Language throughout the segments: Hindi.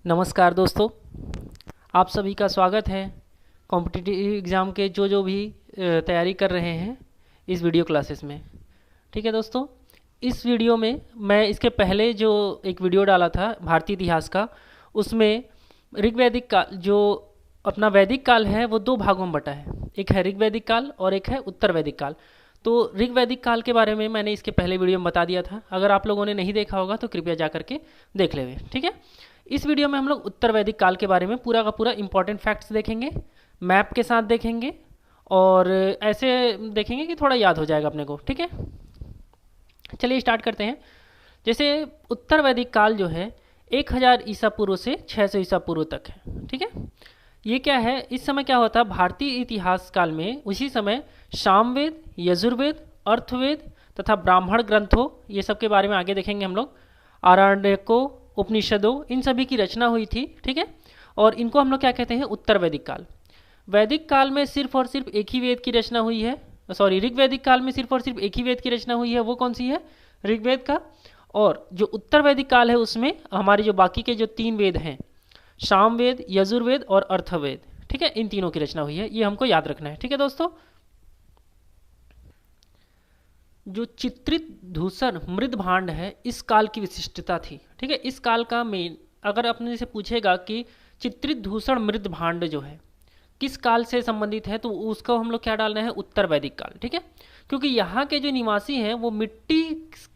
नमस्कार दोस्तों, आप सभी का स्वागत है कॉम्पिटिटिव एग्ज़ाम के जो भी तैयारी कर रहे हैं इस वीडियो क्लासेस में। ठीक है दोस्तों, इस वीडियो में मैं इसके पहले जो एक वीडियो डाला था भारतीय इतिहास का, उसमें ऋग्वैदिक काल जो अपना वैदिक काल है वो दो भागों में बटा है। एक है ऋग्वैदिक काल और एक है उत्तर वैदिक काल। तो ऋग्वैदिक काल के बारे में मैंने इसके पहले वीडियो में बता दिया था। अगर आप लोगों ने नहीं देखा होगा तो कृपया जा करके देख लेवे। ठीक है, इस वीडियो में हम लोग उत्तर वैदिक काल के बारे में पूरा का पूरा इंपॉर्टेंट फैक्ट्स देखेंगे, मैप के साथ देखेंगे और ऐसे देखेंगे कि थोड़ा याद हो जाएगा अपने को। ठीक है, चलिए स्टार्ट करते हैं। जैसे उत्तर वैदिक काल जो है 1000 ईसा पूर्व से 600 ईसा पूर्व तक है। ठीक है, ये क्या है, इस समय क्या होता है भारतीय इतिहास काल में उसी समय सामवेद, यजुर्वेद, अर्थवेद तथा ब्राह्मण ग्रंथों ये सब के बारे में आगे देखेंगे हम लोग। आरण्यकों, उपनिषदों, इन सभी की रचना हुई थी। ठीक है, और इनको हम लोग क्या कहते हैं, उत्तर वैदिक काल। वैदिक काल में सिर्फ और सिर्फ एक ही वेद की रचना हुई है, सॉरी ऋग्वैदिक काल में सिर्फ और सिर्फ एक ही वेद की रचना हुई है, वो कौन सी है, ऋग्वेद का। और जो उत्तर वैदिक काल है उसमें हमारे जो बाकी के जो 3 वेद हैं, सामवेद, यजुर्वेद और अर्थवेद, ठीक है, इन तीनों की रचना हुई है, ये हमको याद रखना है। ठीक है दोस्तों, जो चित्रित धूसर मृद भांड है इस काल की विशिष्टता थी। ठीक है, इस काल का मेन, अगर अपने से पूछेगा कि चित्रित धूसर मृद भांड जो है किस काल से संबंधित है, तो उसको हम लोग क्या डालना है, उत्तर वैदिक काल। ठीक है, क्योंकि यहाँ के जो निवासी हैं वो मिट्टी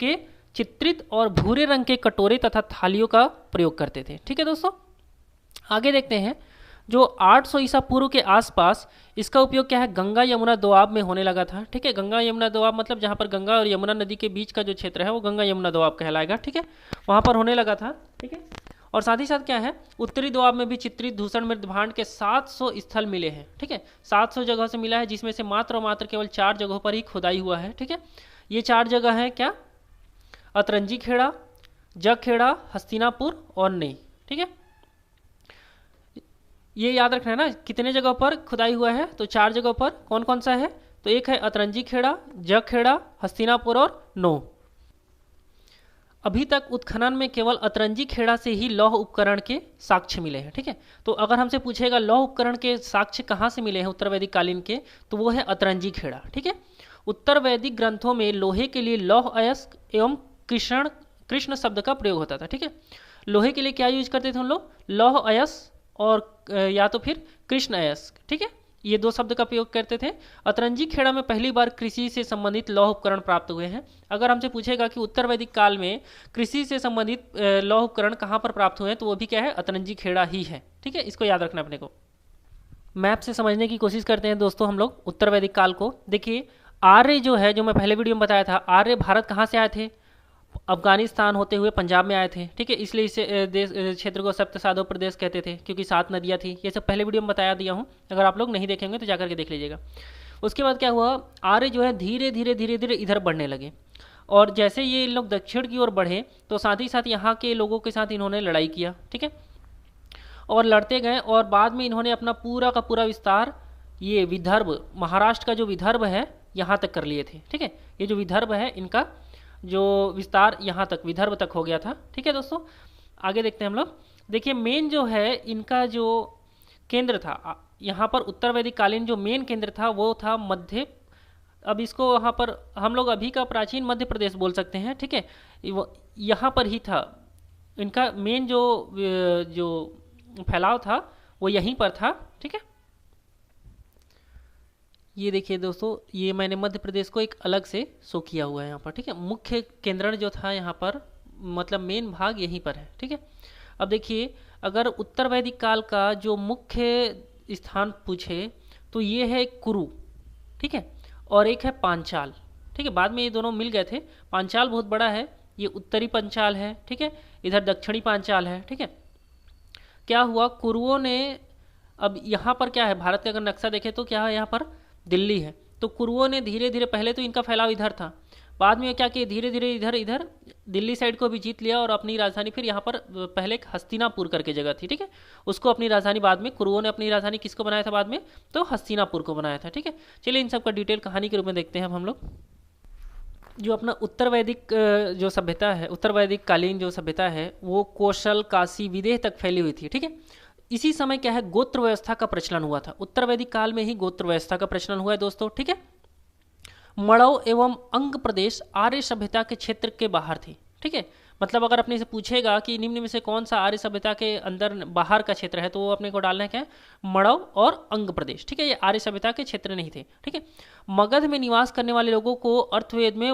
के चित्रित और भूरे रंग के कटोरे तथा थालियों का प्रयोग करते थे। ठीक है दोस्तों, आगे देखते हैं। जो 800 ईसा पूर्व के आसपास इसका उपयोग क्या है, गंगा यमुना दोआब में होने लगा था। ठीक है, गंगा यमुना दोआब मतलब जहाँ पर गंगा और यमुना नदी के बीच का जो क्षेत्र है वो गंगा यमुना दोआब कहलाएगा। ठीक है, वहाँ पर होने लगा था। ठीक है, और साथ ही साथ क्या है, उत्तरी दोआब में भी चित्रित धूसर मृद भांड के 700 स्थल मिले हैं। ठीक है, 700 जगह से मिला है, जिसमें से मात्र और मात्र केवल 4 जगहों पर ही खुदाई हुआ है। ठीक है, ये 4 जगह है क्या, अतरंजी खेड़ा, जग खेड़ा, हस्तिनापुर और नई। ठीक है, ये याद रखना है ना, कितने जगह पर खुदाई हुआ है, तो 4 जगह पर। कौन कौन सा है, तो एक है अतरंजी खेड़ा, जग खेड़ा, हस्तिनापुर और नो। अभी तक उत्खनन में केवल अतरंजी खेड़ा से ही लौह उपकरण के साक्ष्य मिले हैं। ठीक है, तो अगर हमसे पूछेगा लौह उपकरण के साक्ष्य कहाँ से मिले हैं उत्तर वैदिक कालीन के, तो वो है अतरंजी खेड़ा। ठीक है, उत्तर वैदिक ग्रंथों में लोहे के लिए लौह अयस्क एवं कृष्ण कृष्ण शब्द का प्रयोग होता था। ठीक है, लोहे के लिए क्या यूज करते थे उन लोग, लौह अयस्क और या तो फिर कृष्ण अयस्क। ठीक है, ये 2 शब्द का प्रयोग करते थे। अतरंजी खेड़ा में पहली बार कृषि से संबंधित लौह उपकरण प्राप्त हुए हैं। अगर हमसे पूछेगा कि उत्तर वैदिक काल में कृषि से संबंधित लौह उपकरण कहाँ पर प्राप्त हुए हैं, तो वो भी क्या है, अतरंजी खेड़ा ही है। ठीक है, इसको याद रखना अपने को। मैप से समझने की कोशिश करते हैं दोस्तों हम लोग उत्तर वैदिक काल को। देखिए, आर्य जो है, जो मैं पहले वीडियो में बताया था, आर्य भारत कहाँ से आए थे, अफगानिस्तान होते हुए पंजाब में आए थे। ठीक है, इसलिए इस देश क्षेत्र को सप्त साधु प्रदेश कहते थे, क्योंकि 7 नदियाँ थी। ये सब पहले वीडियो में बताया दिया हूँ, अगर आप लोग नहीं देखेंगे तो जाकर के देख लीजिएगा। उसके बाद क्या हुआ, आर्य जो है धीरे धीरे धीरे धीरे इधर बढ़ने लगे, और जैसे ये लोग दक्षिण की ओर बढ़े तो साथ ही साथ यहाँ के लोगों के साथ इन्होंने लड़ाई किया। ठीक है, और लड़ते गए, और बाद में इन्होंने अपना पूरा का पूरा विस्तार ये विदर्भ, महाराष्ट्र का जो विदर्भ है यहाँ तक कर लिए थे। ठीक है, ये जो विदर्भ है इनका जो विस्तार यहाँ तक विदर्भ तक हो गया था। ठीक है दोस्तों, आगे देखते हैं हम लोग। देखिए, मेन जो है इनका जो केंद्र था यहाँ पर उत्तर वैदिक कालीन, जो मेन केंद्र था वो था मध्य, अब इसको यहाँ पर हम लोग अभी का प्राचीन मध्य प्रदेश बोल सकते हैं। ठीक है, यहाँ पर ही था इनका मेन जो जो फैलाव था वो यहीं पर था। ठीक है, ये देखिए दोस्तों, ये मैंने मध्य प्रदेश को एक अलग से शो किया हुआ है यहाँ पर। ठीक है, मुख्य केंद्रण जो था यहाँ पर, मतलब मेन भाग यहीं पर है। ठीक है, अब देखिए, अगर उत्तर वैदिक काल का जो मुख्य स्थान पूछे तो ये है कुरु। ठीक है, और एक है पांचाल। ठीक है, बाद में ये दोनों मिल गए थे। पांचाल बहुत बड़ा है, ये उत्तरी पांचाल है। ठीक है, इधर दक्षिणी पांचाल है। ठीक है, क्या हुआ, कुरुओं ने, अब यहाँ पर क्या है, भारत का अगर नक्शा देखें तो क्या है, यहाँ पर दिल्ली है, तो कुरुओं ने धीरे धीरे, पहले तो इनका फैलाव इधर था, बाद में क्या किया, धीरे धीरे इधर इधर दिल्ली साइड को भी जीत लिया और अपनी राजधानी, फिर यहाँ पर पहले एक हस्तिनापुर करके जगह थी। ठीक है, उसको अपनी राजधानी, बाद में कुरुओं ने अपनी राजधानी किसको बनाया था बाद में, तो हस्तिनापुर को बनाया था। ठीक है, चलिए इन सब का डिटेल कहानी के रूप में देखते हैं अब हम लोग। जो अपना उत्तर वैदिक जो सभ्यता है, उत्तर वैदिक कालीन जो सभ्यता है वो कौशल, काशी, विदेह तक फैली हुई थी। ठीक है, इसी समय क्या है, गोत्र व्यवस्था का प्रचलन हुआ था। उत्तर वैदिक काल में ही गोत्र व्यवस्था का प्रचलन हुआ है दोस्तों। ठीक है, मड़व एवं अंग प्रदेश आर्य सभ्यता के क्षेत्र के बाहर थे। ठीक है, मतलब अगर अपने से पूछेगा कि निम्न में से कौन सा आर्य सभ्यता के अंदर बाहर का क्षेत्र है, तो वो अपने को डालना है क्या है, मड़व और अंग प्रदेश। ठीक है, ये आर्य सभ्यता के क्षेत्र नहीं थे। ठीक है, मगध में निवास करने वाले लोगों को अर्थवेद में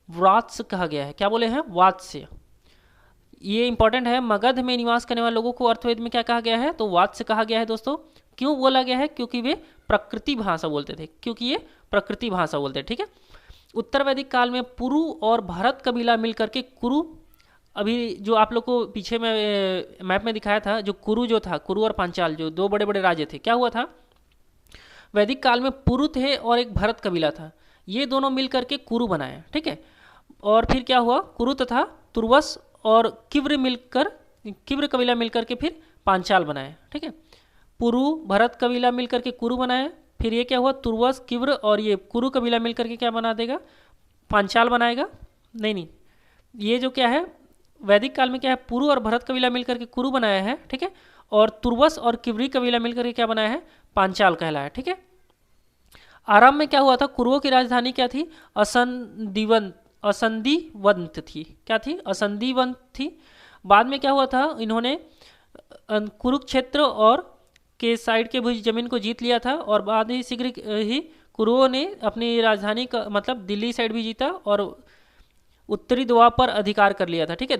व्रात्स कहा गया है। क्या बोले हैं, वात्स्य। ये इंपॉर्टेंट है, मगध में निवास करने वाले लोगों को अर्थवेद में क्या कहा गया है, तो वात्स्य कहा गया है दोस्तों। क्यों बोला गया है, क्योंकि वे प्रकृति भाषा बोलते थे, क्योंकि ये प्रकृति भाषा बोलते थे। ठीक है, उत्तर वैदिक काल में पुरु और भरत कबीला मिलकर के कुरु, अभी जो आप लोग को पीछे में मैप में दिखाया था, जो कुरु जो था, कुरु और पांचाल जो दो बड़े बड़े राज्य थे, क्या हुआ था, वैदिक काल में पुरु थे और एक भरत कबीला था, ये दोनों मिलकर के कुरु बनाया। ठीक है, और फिर क्या हुआ, कुरु तथा तुर्वस और किव्र कबीला मिलकर के फिर पांचाल बनाया। ठीक है, पुरु भरत कबीला मिलकर के कुरु बनाया, फिर ये क्या हुआ, तुर्वस, किव्र और ये कुरु कबीला मिलकर के क्या बना देगा, पांचाल बनाएगा। नहीं, ये जो क्या है, वैदिक काल में क्या है, पुरु और भरत कबीला मिलकर के कुरु बनाया है। ठीक है, और तुर्वस और किव्री कबीला मिलकर के क्या बनाया है, पांचाल कहलाया। ठीक है, आरंभ में क्या हुआ था, कुरुओं की राजधानी क्या थी, असंदीवंत थी। क्या थी, असंदीवंत थी। बाद में क्या हुआ था, इन्होंने कुरुक्षेत्र और के साइड के भी जमीन को जीत लिया था, और बाद ही शीघ्र ही कुरुओं ने अपनी राजधानी का मतलब दिल्ली साइड भी जीता और उत्तरी द्वार पर अधिकार कर लिया था। ठीक है,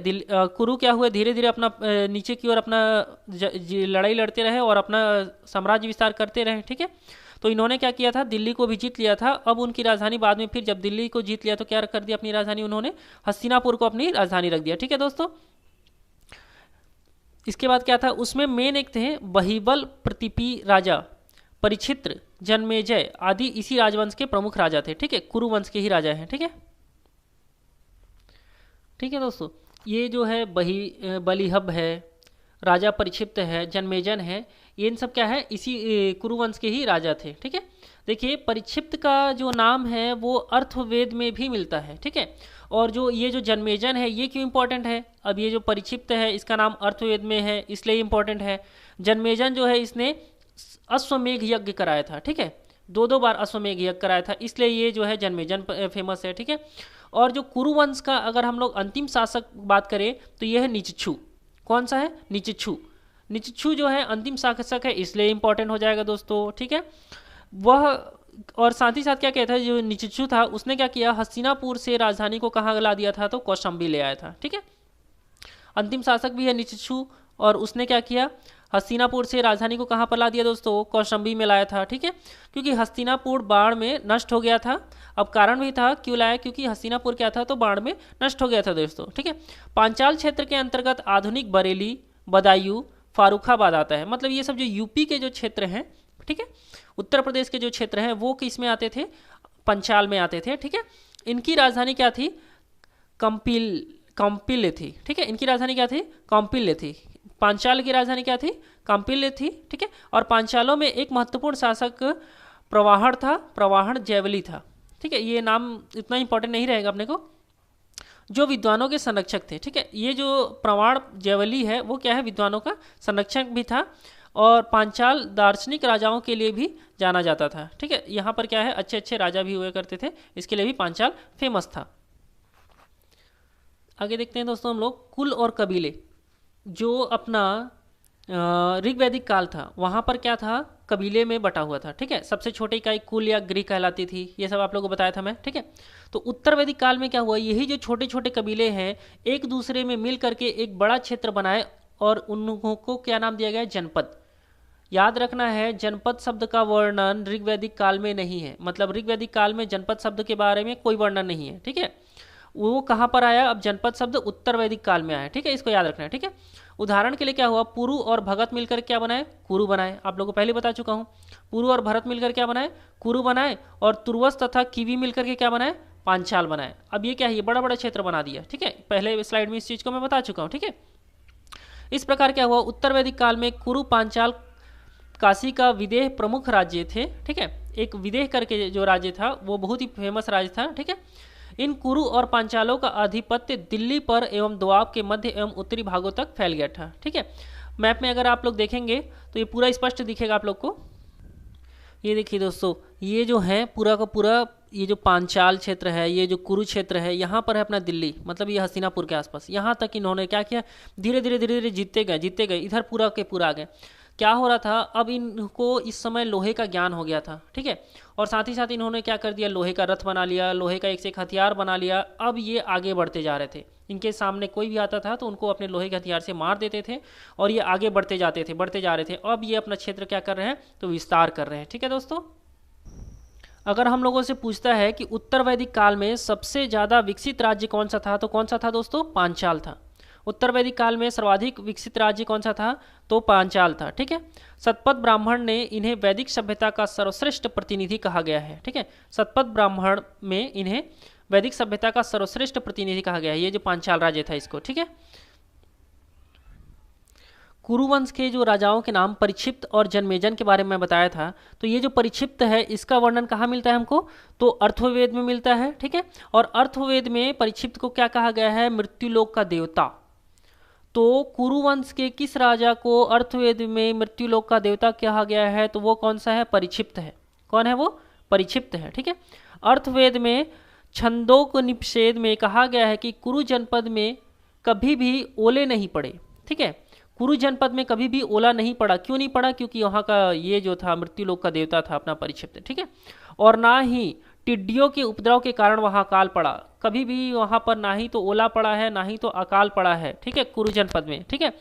कुरु क्या हुए, धीरे धीरे अपना नीचे की ओर अपना लड़ाई लड़ते रहे और अपना साम्राज्य विस्तार करते रहे। ठीक है, तो इन्होंने क्या किया था, दिल्ली को भी जीत लिया था। अब उनकी राजधानी बाद में फिर जब दिल्ली को जीत लिया तो क्या कर दिया अपनी राजधानी, उन्होंने हस्तिनापुर को अपनी राजधानी रख दिया। ठीक है दोस्तों, इसके बाद क्या था, उसमें मेन एक थे बहिबल, प्रतिपी राजा, परिक्षित्र, जन्मेजय आदि इसी राजवंश के प्रमुख राजा थे। ठीक है, कुरु वंश के ही राजा हैं। ठीक है दोस्तों, ये जो है बलिहब है, राजा परिक्षिप्त है, जन्मेजन है, ये इन सब क्या है, इसी कुरुवंश के ही राजा थे। ठीक है, देखिए परिक्षिप्त का जो नाम है वो अर्थवेद में भी मिलता है। ठीक है, और जो ये जो जन्मेजन है ये क्यों इंपॉर्टेंट है, अब ये जो परिक्षिप्त है इसका नाम अर्थवेद में है इसलिए इंपॉर्टेंट है। जन्मेजन जो है इसने अश्वमेघ यज्ञ कराया था। ठीक है, दो बार अश्वमेघ यज्ञ कराया था, इसलिए ये जो है जन्मेजन फेमस है। ठीक है, और जो कुरुवंश का अगर हम लोग अंतिम शासक बात करें तो यह है निचछू। कौन सा है, निचछू। निचछू जो है अंतिम शासक है इसलिए इंपॉर्टेंट हो जाएगा दोस्तों। ठीक है, वह और साथ ही साथ क्या कहता है, जो निचछू था उसने क्या किया, हस्तिनापुर से राजधानी को कहाँ ला दिया था, तो कौशाम्बी ले आया था। ठीक है, अंतिम शासक भी है निचछू, और उसने क्या किया, हस्तिनापुर से राजधानी को कहाँ पर ला दिया दोस्तों, कौशाम्बी में लाया था। ठीक है, क्योंकि हस्तिनापुर बाढ़ में नष्ट हो गया था। अब कारण भी था क्यों लाया, क्योंकि हस्तिनापुर क्या था, तो बाढ़ में नष्ट हो गया था दोस्तों। ठीक है, पांचाल क्षेत्र के अंतर्गत आधुनिक बरेली, बदायूं, फारुखाबाद आता है। मतलब ये सब जो यूपी के जो क्षेत्र हैं, ठीक है, उत्तर प्रदेश के जो क्षेत्र हैं वो किस में आते थे, पंचाल में आते थे। ठीक है, इनकी राजधानी क्या थी, कंपिल्य थी। ठीक है, इनकी राजधानी क्या थी, कंपिल्य थी। पांचाल की राजधानी क्या थी, कंपिल्य थी। ठीक है, और पांचालों में एक महत्वपूर्ण शासक प्रवाहण था, प्रवाहण जैवली था। ठीक है, ये नाम इतना इंपॉर्टेंट नहीं रहेगा अपने को, जो विद्वानों के संरक्षक थे। ठीक है, ये जो प्रवाण जैवली है वो क्या है, विद्वानों का संरक्षक भी था, और पांचाल दार्शनिक राजाओं के लिए भी जाना जाता था। ठीक है, यहाँ पर क्या है, अच्छे अच्छे राजा भी हुए करते थे, इसके लिए भी पांचाल फेमस था। आगे देखते हैं दोस्तों हम लोग, कुल और कबीले। जो अपना ऋग्वैदिक काल था वहाँ पर क्या था, कबीले में बटा हुआ था। ठीक है, सबसे छोटी इकाई कुल या गृह कहलाती थी, ये सब आप लोगों को बताया था मैं। ठीक है, तो उत्तर वैदिक काल में क्या हुआ, यही जो छोटे छोटे कबीले हैं एक दूसरे में मिल करके एक बड़ा क्षेत्र बनाए, और उनको क्या नाम दिया गया, जनपद। याद रखना है, जनपद शब्द का वर्णन ऋग्वैदिक काल में नहीं है, मतलब ऋग्वैदिक काल में जनपद शब्द के बारे में कोई वर्णन नहीं है। ठीक है, वो कहाँ पर आया, अब जनपद शब्द उत्तर वैदिक काल में आया। ठीक है, इसको याद रखना है। ठीक है, उदाहरण के लिए क्या हुआ, पुरु और भगत मिलकर क्या बनाए, कुरु बनाए। आप लोगों को पहले बता चुका हूँ, पुरु और भरत मिलकर क्या बनाए, कुरु बनाए, और तुर्वस तथा किवी मिलकर के क्या बनाए, पांचाल बनाए। अब ये क्या है, ये बड़ा बड़ा क्षेत्र बना दिया। ठीक है, पहले स्लाइड में इस चीज़ को मैं बता चुका हूँ। ठीक है, इस प्रकार क्या हुआ, उत्तर वैदिक काल में कुरु, पांचाल, काशी का विदेह प्रमुख राज्य थे। ठीक है, एक विदेह करके जो राज्य था वो बहुत ही फेमस राज्य था। ठीक है, इन कुरु और पांचालों का आधिपत्य दिल्ली पर एवं दोआब के मध्य एवं उत्तरी भागों तक फैल गया था। ठीक है, मैप में अगर आप लोग देखेंगे तो ये पूरा स्पष्ट दिखेगा आप लोग को। ये देखिए दोस्तों, ये जो है पूरा का पूरा ये जो पांचाल क्षेत्र है, ये जो कुरु क्षेत्र है, यहाँ पर है अपना दिल्ली, मतलब ये हस्तिनापुर के आसपास। यहाँ तक इन्होंने क्या किया, धीरे धीरे जीतते गए, इधर पूरा के पूरा आ गए। क्या हो रहा था, अब इनको इस समय लोहे का ज्ञान हो गया था। ठीक है, और साथ ही साथ इन्होंने क्या कर दिया, लोहे का रथ बना लिया, लोहे का एक से एक हथियार बना लिया। अब ये आगे बढ़ते जा रहे थे, इनके सामने कोई भी आता था तो उनको अपने लोहे के हथियार से मार देते थे और ये आगे बढ़ते जा रहे थे। अब ये अपना क्षेत्र क्या कर रहे हैं, तो विस्तार कर रहे हैं। ठीक है दोस्तों, अगर हम लोगों से पूछता है कि उत्तर वैदिक काल में सबसे ज़्यादा विकसित राज्य कौन सा था, तो कौन सा था दोस्तों, पांचाल था। उत्तर वैदिक काल में सर्वाधिक विकसित राज्य कौन सा था, तो पांचाल था। ठीक है, शतपथ ब्राह्मण ने इन्हें वैदिक सभ्यता का सर्वश्रेष्ठ प्रतिनिधि कहा गया है। ठीक है, शतपथ ब्राह्मण में इन्हें वैदिक सभ्यता का सर्वश्रेष्ठ प्रतिनिधि कहा गया है, ये जो पांचाल राज्य था इसको। ठीक है, कुरुवंश के जो राजाओं के नाम परिक्षिप्त और जन्मेजन के बारे में बताया था, तो ये जो परिक्षिप्त है इसका वर्णन कहाँ मिलता है हमको, तो अर्थवेद में मिलता है। ठीक है, और अर्थवेद में परिक्षिप्त को क्या कहा गया है, मृत्युलोक का देवता। तो कुरुवंश के किस राजा को अर्थवेद में मृत्युलोक का देवता कहा गया है, तो वो कौन सा है, परिक्षिप्त है। कौन है वो, परिक्षिप्त है। ठीक है, अर्थवेद में छंदोपनिषद में कहा गया है कि कुरु जनपद में कभी भी ओले नहीं पड़े। ठीक है, कुरु जनपद में कभी भी ओला नहीं पड़ा। क्यों नहीं पड़ा, क्योंकि वहाँ का ये जो था मृत्युलोक का देवता था अपना परिक्षिप्त। ठीक है, और ना ही टिड्डियों के उपद्रव के कारण वहाँ अकाल पड़ा, कभी भी वहाँ पर ना ही तो ओला पड़ा है ना ही तो अकाल पड़ा है। ठीक है, कुरु जनपद में। ठीक है,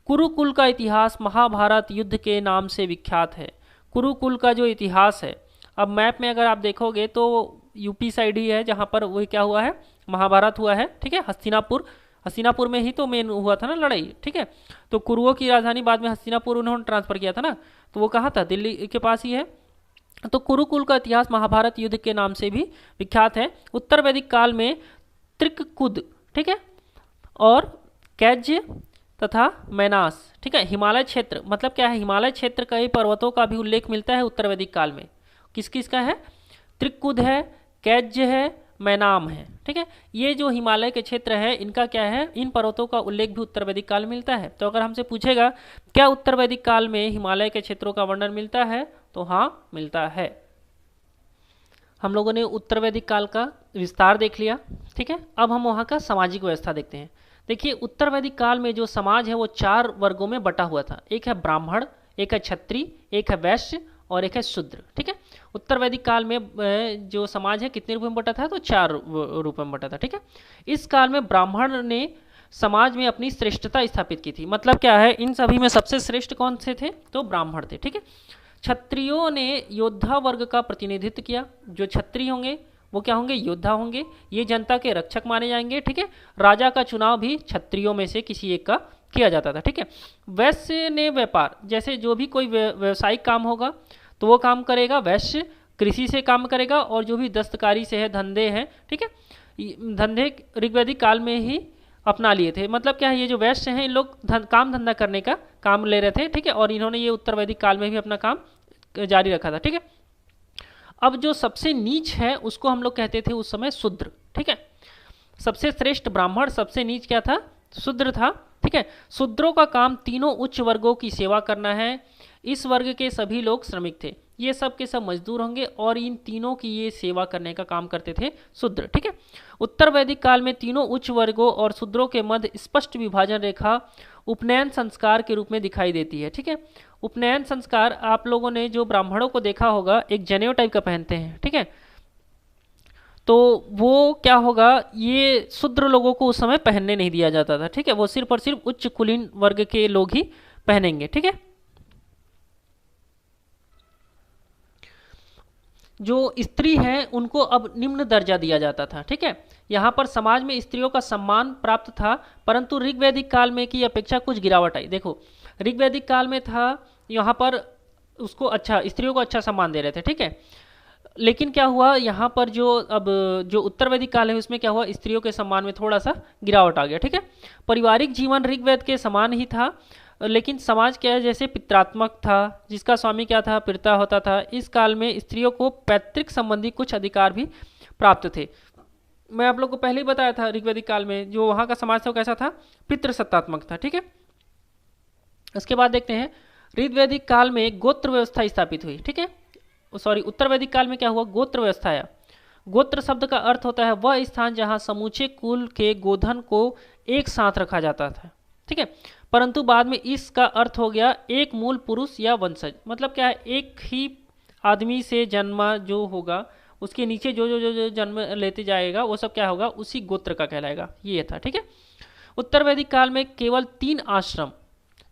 कुरुकुल का इतिहास महाभारत युद्ध के नाम से विख्यात है। कुरुकुल का जो इतिहास है, अब मैप में अगर आप देखोगे तो यूपी साइड ही है जहाँ पर वही क्या हुआ है, महाभारत हुआ है। ठीक है, हस्तिनापुर में ही तो मेन हुआ था ना लड़ाई। ठीक है, तो कुरुओं की राजधानी बाद में हस्तिनापुर उन्होंने ट्रांसफर किया था ना, तो वो कहाँ था, दिल्ली के पास ही है। तो कुरुकुल का इतिहास महाभारत युद्ध के नाम से भी विख्यात है। उत्तर वैदिक काल में त्रिककुद, ठीक है, और कैज्य तथा मैनास, ठीक है, हिमालय क्षेत्र, मतलब क्या है, हिमालय क्षेत्र कई पर्वतों का भी उल्लेख मिलता है उत्तर वैदिक काल में। किस किस का है, त्रिककुद है, कैज्य है, मैनाम है। ठीक है, ये जो हिमालय के क्षेत्र है इनका क्या है, इन पर्वतों का उल्लेख भी उत्तर वैदिक काल में मिलता है। तो अगर हमसे पूछेगा क्या उत्तर वैदिक काल में हिमालय के क्षेत्रों का वर्णन मिलता है, तो हाँ मिलता है। हम लोगों ने उत्तर वैदिक काल का विस्तार देख लिया। ठीक है, अब हम वहाँ का सामाजिक व्यवस्था देखते हैं। देखिए, उत्तर वैदिक काल में जो समाज है वो 4 वर्गों में बटा हुआ था। एक है ब्राह्मण, एक है क्षत्रिय, एक है वैश्य और एक है शूद्र। ठीक है, उत्तर वैदिक काल में जो समाज है कितने रूपों में बटा था, तो 4 रूपों में बटा था। ठीक है, इस काल में ब्राह्मण ने समाज में अपनी श्रेष्ठता स्थापित की थी। मतलब क्या है, इन सभी में सबसे श्रेष्ठ कौन से थे, तो ब्राह्मण थे। ठीक है, क्षत्रियों ने योद्धा वर्ग का प्रतिनिधित्व किया। जो क्षत्रिय होंगे वो क्या होंगे, योद्धा होंगे, ये जनता के रक्षक माने जाएंगे। ठीक है, राजा का चुनाव भी क्षत्रियों में से किसी एक का किया जाता था। ठीक है, वैश्य ने व्यापार, जैसे जो भी कोई व्यवसायिक काम होगा तो वो काम करेगा वैश्य, कृषि से काम करेगा, और जो भी दस्तकारी से है, धंधे हैं, ठीक है, धंधे ऋग्वैदिक काल में ही अपना लिए थे। मतलब क्या है, ये जो वैश्य हैं इन लोग काम धंधा करने का काम ले रहे थे। ठीक है, और इन्होंने ये उत्तर वैदिक काल में भी अपना काम जारी रखा था। ठीक है, अब जो सबसे नीच है उसको हम लोग कहते थे उस समय शूद्र। ठीक है, सबसे श्रेष्ठ ब्राह्मण, सबसे नीच क्या था, शूद्र था। ठीक है, शूद्रों का काम तीनों उच्च वर्गों की सेवा करना है। इस वर्ग के सभी लोग श्रमिक थे, ये सब के सब मजदूर होंगे, और इन तीनों की ये सेवा करने का काम करते थे शूद्र। ठीक है, उत्तर वैदिक काल में तीनों उच्च वर्गों और शूद्रों के मध्य स्पष्ट विभाजन रेखा उपनयन संस्कार के रूप में दिखाई देती है। ठीक है, उपनयन संस्कार आप लोगों ने जो ब्राह्मणों को देखा होगा एक जनेऊ टाइप का पहनते हैं। ठीक है, तो वो क्या होगा, ये शूद्र लोगों को उस समय पहनने नहीं दिया जाता था। ठीक है, वो सिर्फ और सिर्फ उच्च कुलीन वर्ग के लोग ही पहनेंगे। ठीक है, जो स्त्री है उनको अब निम्न दर्जा दिया जाता था। ठीक है, यहाँ पर समाज में स्त्रियों का सम्मान प्राप्त था, परंतु ऋग्वैदिक काल में की अपेक्षा कुछ गिरावट आई। देखो, ऋग्वैदिक काल में था यहाँ पर उसको अच्छा, स्त्रियों को अच्छा सम्मान दे रहे थे। ठीक है, लेकिन क्या हुआ यहाँ पर जो उत्तर वैदिक काल है उसमें क्या हुआ, स्त्रियों के सम्मान में थोड़ा सा गिरावट आ गया। ठीक है, पारिवारिक जीवन ऋग्वेद के समान ही था, लेकिन समाज क्या है, जैसे पितृत्मक था, जिसका स्वामी क्या था, पिता होता था। इस काल में स्त्रियों को पैतृक संबंधी कुछ अधिकार भी प्राप्त थे। मैं आप लोग को पहले ही बताया था, ऋग्वैदिक काल में जो वहाँ का समाज था वो कैसा था, पितृसत्तात्मक था। ठीक है, उसके बाद देखते हैं ऋग्वैदिक काल में गोत्र व्यवस्था स्थापित हुई। ठीक है, सॉरी, उत्तर वैदिक काल में क्या हुआ, गोत्र व्यवस्था आया। गोत्र शब्द का अर्थ होता है वह स्थान जहां समूचे कुल के गोधन को एक साथ रखा जाता था। ठीक है, परंतु बाद में इसका अर्थ हो गया एक मूल पुरुष या वंशज। मतलब क्या है, एक ही आदमी से जन्मा जो होगा उसके नीचे जो जो जो जो जन्म लेते जाएगा वो सब क्या होगा, उसी गोत्र का कहलाएगा। ये था। ठीक है, उत्तर वैदिक काल में केवल 3 आश्रम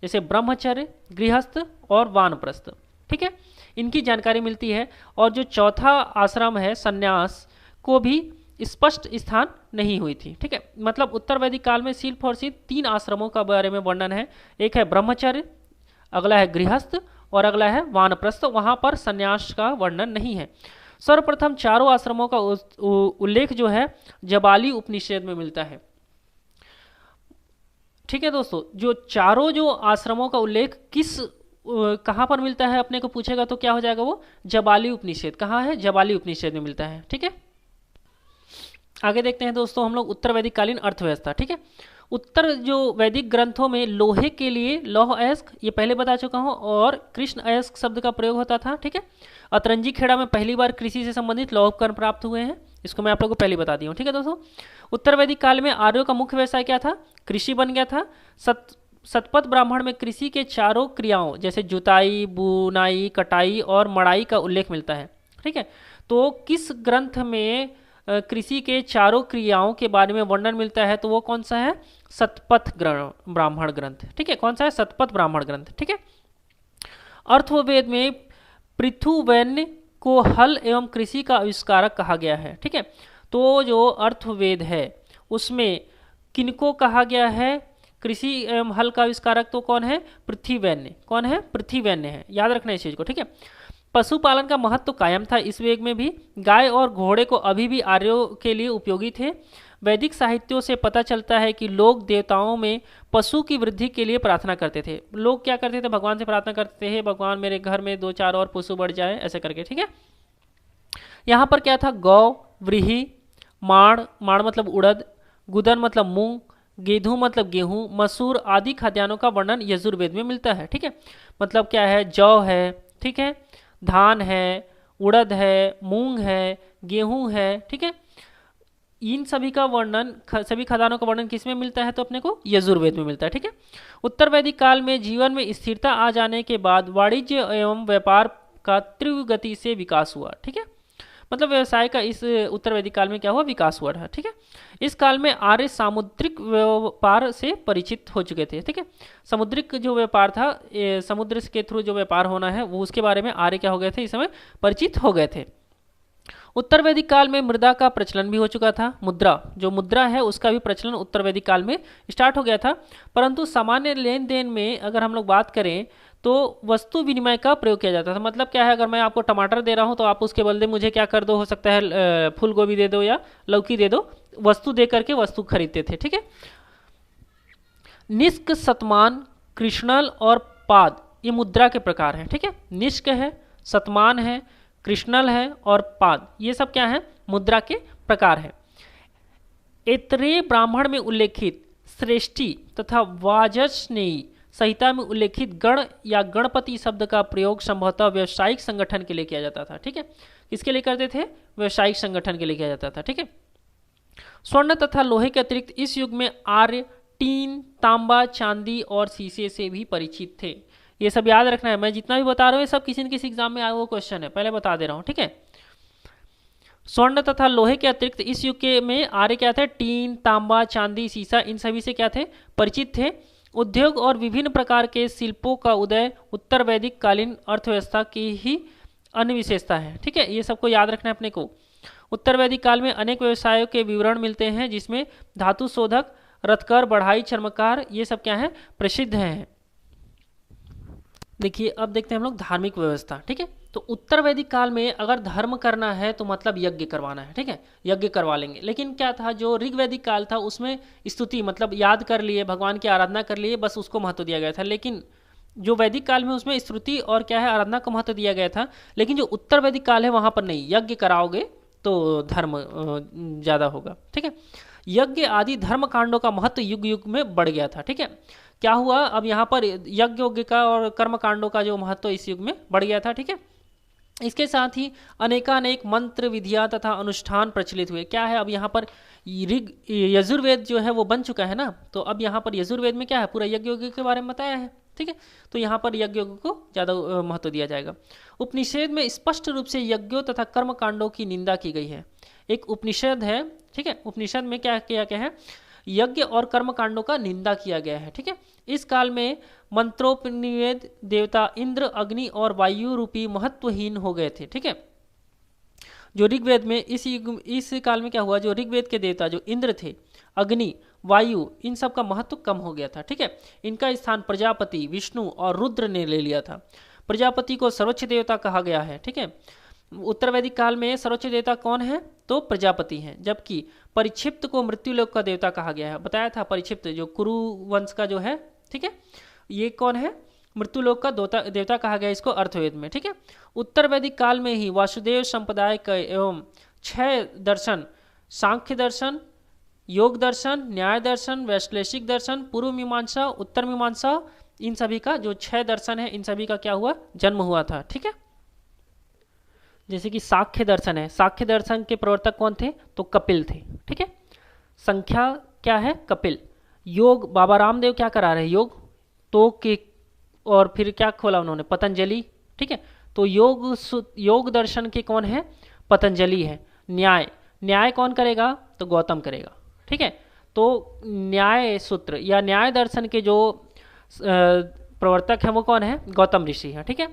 जैसे ब्रह्मचर्य, गृहस्थ और वानप्रस्थ, ठीक है, इनकी जानकारी मिलती है। और जो चौथा आश्रम है संन्यास को भी स्पष्ट स्थान नहीं हुई थी। ठीक है, मतलब उत्तर वैदिक काल में सिर्फ और सिर्फ 3 आश्रमों का बारे में वर्णन है। एक है ब्रह्मचर्य, अगला है गृहस्थ और अगला है वानप्रस्थ। वहां पर संन्यास का वर्णन नहीं है। सर्वप्रथम चारों आश्रमों का उल्लेख जो है जबाली उपनिषद में मिलता है। ठीक है दोस्तों, जो चारों जो आश्रमों का उल्लेख किस कहाँ पर मिलता है अपने को पूछेगा तो क्या हो जाएगा, वो जबाली उपनिषद। कहाँ है, जबाली उपनिषद में मिलता है। ठीक है, आगे देखते हैं दोस्तों हम लोग उत्तर वैदिक कालीन अर्थव्यवस्था। ठीक है, उत्तर जो वैदिक ग्रंथों में लोहे के लिए लौह अयस्क, ये पहले बता चुका हूँ, और कृष्ण अयस्क शब्द का प्रयोग होता था। ठीक है, अतरंजी खेड़ा में पहली बार कृषि से संबंधित लौह उपकरण प्राप्त हुए हैं। इसको मैं आप लोगों को पहले बता दी हूँ। ठीक है दोस्तों, उत्तर वैदिक काल में आर्यों का मुख्य व्यवसाय क्या था, कृषि बन गया था। शतपथ ब्राह्मण में कृषि के चारों क्रियाओं जैसे जुताई, बुनाई, कटाई और मड़ाई का उल्लेख मिलता है। ठीक है, तो किस ग्रंथ में कृषि के चारों क्रियाओं के बारे में वर्णन मिलता है, तो वो कौन सा है, शतपथ ब्राह्मण ग्रंथ। ठीक है, कौन सा है, शतपथ ब्राह्मण ग्रंथ। ठीक है, अर्थवेद में पृथुवैन्य को हल एवं कृषि का आविष्कारक कहा गया है। ठीक है, तो जो अर्थवेद है उसमें किनको कहा गया है, कृषि एवं हल का आविष्कारक तो कौन है, पृथ्वीवैन्य। कौन है, पृथ्वीवैन्य है, याद रखना इस चीज को। ठीक है, पशुपालन का महत्व तो कायम था इस वेग में भी। गाय और घोड़े को अभी भी आर्यों के लिए उपयोगी थे। वैदिक साहित्यों से पता चलता है कि लोग देवताओं में पशु की वृद्धि के लिए प्रार्थना करते थे। लोग क्या करते थे, भगवान से प्रार्थना करते थे, भगवान मेरे घर में 2-4 और पशु बढ़ जाए, ऐसे करके। ठीक है, यहाँ पर क्या था, गौ, व्रीहि, माड़, माड़ मतलब उड़द, गुदन मतलब मूंग, गेहूं मतलब गेहूं, मसूर आदि खाद्यान्नों का वर्णन यजुर्वेद में मिलता है। ठीक है, मतलब क्या है, जौ है, ठीक है, धान है, उड़द है, मूंग है, गेहूं है। ठीक है, इन सभी का वर्णन, सभी खाद्यान्नों का वर्णन किस में मिलता है, तो अपने को यजुर्वेद में मिलता है। ठीक है, उत्तर वैदिक काल में जीवन में स्थिरता आ जाने के बाद वाणिज्य एवं व्यापार का तीव्र गति से विकास हुआ। ठीक है, मतलब व्यवसाय का इस उत्तर वैदिक काल में क्या हुआ, विकास हुआ है। ठीक है, इस काल में आर्य सामुद्रिक व्यापार से परिचित हो चुके थे। ठीक है, समुद्रिक जो व्यापार था, समुद्र के थ्रू जो व्यापार होना है वो, उसके बारे में आर्य क्या हो गए थे, इस समय परिचित हो गए थे। उत्तर वैदिक काल में मृदा का प्रचलन भी हो चुका था। मुद्रा, जो मुद्रा है उसका भी प्रचलन उत्तर वैदिक काल में स्टार्ट हो गया था। परंतु सामान्य लेन देन में अगर हम लोग बात करें तो वस्तु विनिमय का प्रयोग किया जाता था। मतलब क्या है, अगर मैं आपको टमाटर दे रहा हूं तो आप उसके बदले मुझे क्या कर दो, हो सकता है फूल गोभी दे दो या लौकी दे दो, वस्तु दे करके वस्तु खरीदते थे। ठीक है, निष्क, शतमान, कृष्णल और पाद ये मुद्रा के प्रकार हैं। ठीक है, निष्क है, शतमान है, कृष्णल है और पाद, ये सब क्या है, मुद्रा के प्रकार है। ऐतरेय ब्राह्मण में उल्लेखित श्रेष्ठी तथा वाजस्नेयी संहिता में उल्लेखित गण या गणपति शब्द का प्रयोग संभवतः व्यावसायिक संगठन के लिए किया जाता था। ठीक है, किसके लिए करते थे, व्यावसायिक संगठन के लिए किया जाता था। ठीक है, स्वर्ण तथा लोहे के अतिरिक्त इस युग में आर्य टीन, तांबा, चांदी और शीशे से भी परिचित थे। ये सब याद रखना है, मैं जितना भी बता रहा हूँ सब किसी न किसी एग्जाम में आया हुआ क्वेश्चन है, पहले बता दे रहा हूँ। ठीक है, स्वर्ण तथा लोहे के अतिरिक्त इस युग के में आर्य क्या थे, टीन, तांबा, चांदी, शीशा, इन सभी से क्या थे, परिचित थे। उद्योग और विभिन्न प्रकार के शिल्पों का उदय उत्तर वैदिक कालीन अर्थव्यवस्था की ही अन्य विशेषता है। ठीक है, ये सबको याद रखना है अपने को। उत्तर वैदिक काल में अनेक व्यवसायों के विवरण मिलते हैं जिसमें धातु शोधक, रत्कर, बढ़ाई, चर्मकार, ये सब क्या है, प्रसिद्ध हैं। देखिए अब देखते हैं हम लोग धार्मिक व्यवस्था। ठीक है, तो उत्तर वैदिक काल में अगर धर्म करना है तो मतलब यज्ञ करवाना है। ठीक है, यज्ञ करवा लेंगे। लेकिन क्या था, जो ऋग वैदिक काल था उसमें स्तुति, मतलब याद कर लिए, भगवान की आराधना कर लिए, बस उसको महत्व दिया गया था। लेकिन जो वैदिक काल में उसमें स्तुति और क्या है, आराधना को महत्व दिया गया था। लेकिन जो उत्तर वैदिक काल है वहां पर नहीं, यज्ञ कराओगे तो धर्म ज़्यादा होगा। ठीक है, यज्ञ आदि धर्म कांडों का महत्व युग युग में बढ़ गया था। ठीक है, क्या हुआ, अब यहाँ पर यज्ञ का और कर्म कांडों का जो महत्व इस युग में बढ़ गया था। ठीक है, इसके साथ ही अनेकानेक मंत्र विधियां तथा अनुष्ठान प्रचलित हुए। क्या है, अब यहाँ पर ऋग यजुर्वेद जो है वो बन चुका है ना, तो अब यहाँ पर यजुर्वेद में क्या है, पूरा यज्ञ के बारे में बताया है। ठीक है, तो यहाँ पर यज्ञ को ज़्यादा महत्व दिया जाएगा। उपनिषद में स्पष्ट रूप से यज्ञों तथा कर्म कांडों की निंदा की गई है। एक उपनिषद है, ठीक है, उपनिषद में क्या किया गया है, यज्ञ और कर्म कांडों का निंदा किया गया है। ठीक है, इस काल में मंत्रोपनिवेद देवता इंद्र, अग्नि और वायु रूपी महत्वहीन हो गए थे। ठीक है, जो ऋग्वेद में इस काल में क्या हुआ, जो ऋग्वेद के देवता जो इंद्र थे, अग्नि, वायु, इन सब का महत्व कम हो गया था। ठीक है, इनका स्थान प्रजापति, विष्णु और रुद्र ने ले लिया था। प्रजापति को सर्वोच्च देवता कहा गया है। ठीक है, उत्तर वैदिक काल में सर्वोच्च देवता कौन है, तो प्रजापति हैं, जबकि परिक्षिप्त को मृत्युलोक का देवता कहा गया है। बताया था परिक्षिप्त जो कुरु वंश का जो है, ठीक है, ये कौन है, मृत्युलोक का देवता कहा गया इसको अर्थवेद में। ठीक है, उत्तर वैदिक काल में ही वासुदेव संप्रदाय का एवं 6 दर्शन, सांख्य दर्शन, योग दर्शन, न्याय दर्शन, वैश्लेषिक दर्शन, पूर्व मीमांसा, उत्तर मीमांसा, इन सभी का जो 6 दर्शन है, इन सभी का क्या हुआ, जन्म हुआ था। ठीक है, जैसे कि सांख्य दर्शन है, सांख्य दर्शन के प्रवर्तक कौन थे, तो कपिल थे। ठीक है, संख्या क्या है, कपिल। योग बाबा रामदेव क्या करा रहे, योग तो के, और फिर क्या खोला उन्होंने, पतंजलि। ठीक है, तो योग दर्शन के कौन है, पतंजलि है। न्याय कौन करेगा, तो गौतम करेगा। ठीक है, तो न्याय सूत्र या न्याय दर्शन के जो प्रवर्तक है वो कौन है, गौतम ऋषि है। ठीक है,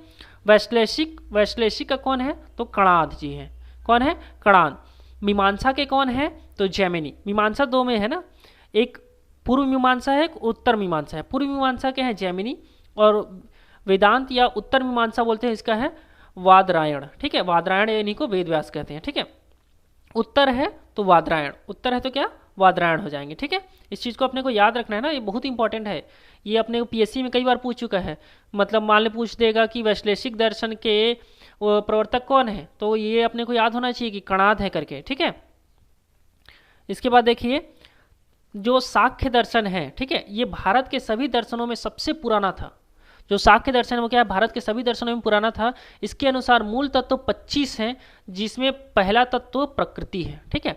वैश्लेषिक का कौन है, तो कणाद जी है। कौन है, कणाद। मीमांसा के कौन है, तो जैमिनी। मीमांसा 2 में है ना, एक पूर्व मीमांसा है, एक उत्तर मीमांसा है। पूर्व मीमांसा के हैं जैमिनी, और वेदांत या उत्तर मीमांसा बोलते हैं इसका है वादरायण। ठीक है, वादरायण इन्हीं को वेद व्यास कहते हैं। ठीक है, उत्तर है तो वादरायण, उत्तर है तो क्या, वादरायण हो जाएंगे। ठीक है, इस चीज़ को अपने को याद रखना है ना, ये बहुत इंपॉर्टेंट है। ये अपने को पीएससी में कई बार पूछ चुका है, मतलब मान ले पूछ देगा कि वैश्लेषिक दर्शन के प्रवर्तक कौन है, तो ये अपने को याद होना चाहिए कि कणाद है करके। ठीक है, इसके बाद देखिए जो सांख्य दर्शन है, ठीक है, ये भारत के सभी दर्शनों में सबसे पुराना था। जो सांख्य दर्शन है वो क्या है, भारत के सभी दर्शनों में पुराना था। इसके अनुसार मूल तत्व 25 हैं, जिसमें पहला तत्व प्रकृति है। ठीक है,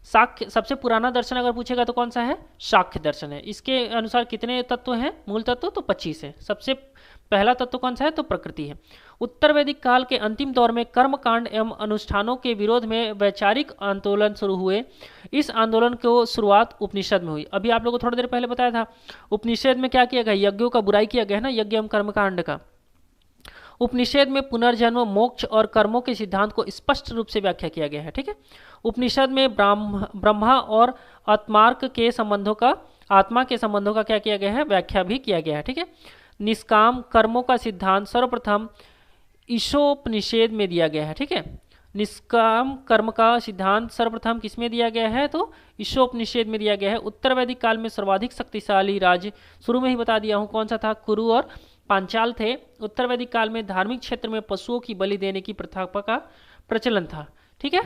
सांख्य सबसे पुराना दर्शन अगर पूछेगा तो कौन सा है, सांख्य दर्शन है। इसके अनुसार कितने तत्व हैं, मूल तत्व तो 25 है। सबसे पहला तत्व कौन सा है, तो प्रकृति है। उत्तर वैदिक काल के अंतिम दौर में कर्मकांड एवं अनुष्ठानों के विरोध में वैचारिक आंदोलन शुरू हुए। इस आंदोलन को शुरुआत उपनिषद में हुई। अभी आप लोगों को थोड़ी देर पहले बताया था, उपनिषद में क्या किया गया, यज्ञों का बुराई किया गया है ना, यज्ञ एवं कर्मकांड का। उपनिषद में पुनर्जन्म, मोक्ष और कर्मों के सिद्धांत को स्पष्ट रूप से व्याख्या किया गया है। ठीक है, उपनिषद में ब्रह्मा और आत्मार्क के संबंधों का, आत्मा के संबंधों का क्या किया गया है, व्याख्या भी किया गया है। ठीक है, निष्काम कर्मों का सिद्धांत सर्वप्रथम ईशोपनिषद में दिया गया है। ठीक है, निष्काम कर्म का सिद्धांत सर्वप्रथम किसमें दिया गया है, तो ईशोपनिषद में दिया गया है। उत्तर वैदिक काल में सर्वाधिक शक्तिशाली राज्य, शुरू में ही बता दिया हूँ कौन सा था, कुरु और पांचाल थे। उत्तर वैदिक काल में धार्मिक क्षेत्र में पशुओं की बलि देने की प्रथा का प्रचलन था। ठीक है,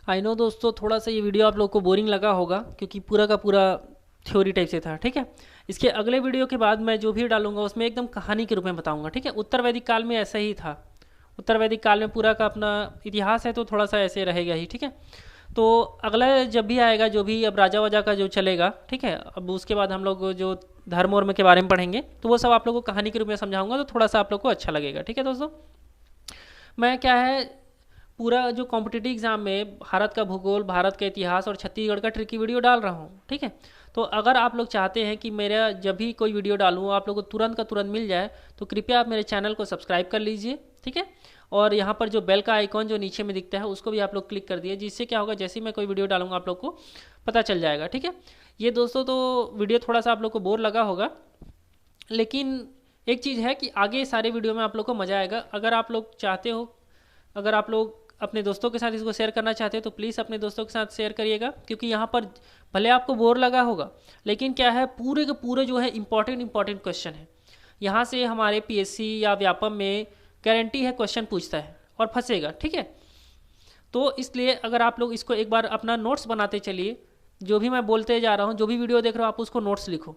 आई नो दोस्तों थोड़ा सा ये वीडियो आप लोग को बोरिंग लगा होगा, क्योंकि पूरा का पूरा थ्योरी टाइप से था। ठीक है, इसके अगले वीडियो के बाद मैं जो भी डालूंगा उसमें एकदम कहानी के रूप में बताऊंगा। ठीक है, उत्तर वैदिक काल में ऐसा ही था, उत्तर वैदिक काल में पूरा का अपना इतिहास है तो थोड़ा सा ऐसे रहेगा ही। ठीक है, तो अगला जब भी आएगा, जो भी अब राजा वाजा का जो चलेगा, ठीक है, अब उसके बाद हम लोग जो धर्म वर्म के बारे में पढ़ेंगे, तो वो सब आप लोगों को कहानी के रूप में समझाऊंगा, तो थोड़ा सा आप लोग को अच्छा लगेगा। ठीक है दोस्तों, मैं क्या है पूरा जो कॉम्पिटिटिव एग्जाम में भारत का भूगोल, भारत का इतिहास और छत्तीसगढ़ का ट्रिकी वीडियो डाल रहा हूँ। ठीक है, तो अगर आप लोग चाहते हैं कि मेरा जब भी कोई वीडियो डालूँ आप लोग को तुरंत का तुरंत मिल जाए, तो कृपया आप मेरे चैनल को सब्सक्राइब कर लीजिए। ठीक है, और यहाँ पर जो बेल का आइकॉन जो नीचे में दिखता है उसको भी आप लोग क्लिक कर दिए, जिससे क्या होगा, जैसे ही मैं कोई वीडियो डालूंगा आप लोग को पता चल जाएगा। ठीक है, ये दोस्तों तो वीडियो थोड़ा सा आप लोग को बोर लगा होगा, लेकिन एक चीज़ है कि आगे सारे वीडियो में आप लोग को मज़ा आएगा। अगर आप लोग चाहते हो, अगर आप लोग अपने दोस्तों के साथ इसको शेयर करना चाहते हो तो प्लीज़ अपने दोस्तों के साथ शेयर करिएगा, क्योंकि यहाँ पर भले आपको बोर लगा होगा, लेकिन क्या है पूरे के पूरे जो है इंपॉर्टेंट क्वेश्चन है। यहाँ से हमारे पीएससी या व्यापम में गारंटी है क्वेश्चन पूछता है और फंसेगा। ठीक है, तो इसलिए अगर आप लोग इसको एक बार अपना नोट्स बनाते चलिए, जो भी मैं बोलते जा रहा हूँ, जो भी वीडियो देख रहे हो आप उसको नोट्स लिखो,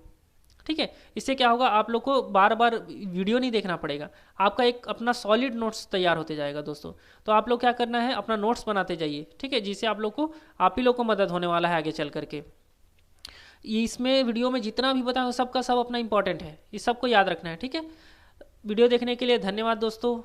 ठीक है। इससे क्या होगा, आप लोग को बार बार वीडियो नहीं देखना पड़ेगा, आपका एक अपना सॉलिड नोट्स तैयार होते जाएगा दोस्तों। तो आप लोग क्या करना है, अपना नोट्स बनाते जाइए, ठीक है, जिससे आप ही लोग को मदद होने वाला है आगे चल करके। इसमें वीडियो में जितना भी बताया सबका सब अपना इंपॉर्टेंट है, इस सबको याद रखना है, ठीक है। वीडियो देखने के लिए धन्यवाद दोस्तों।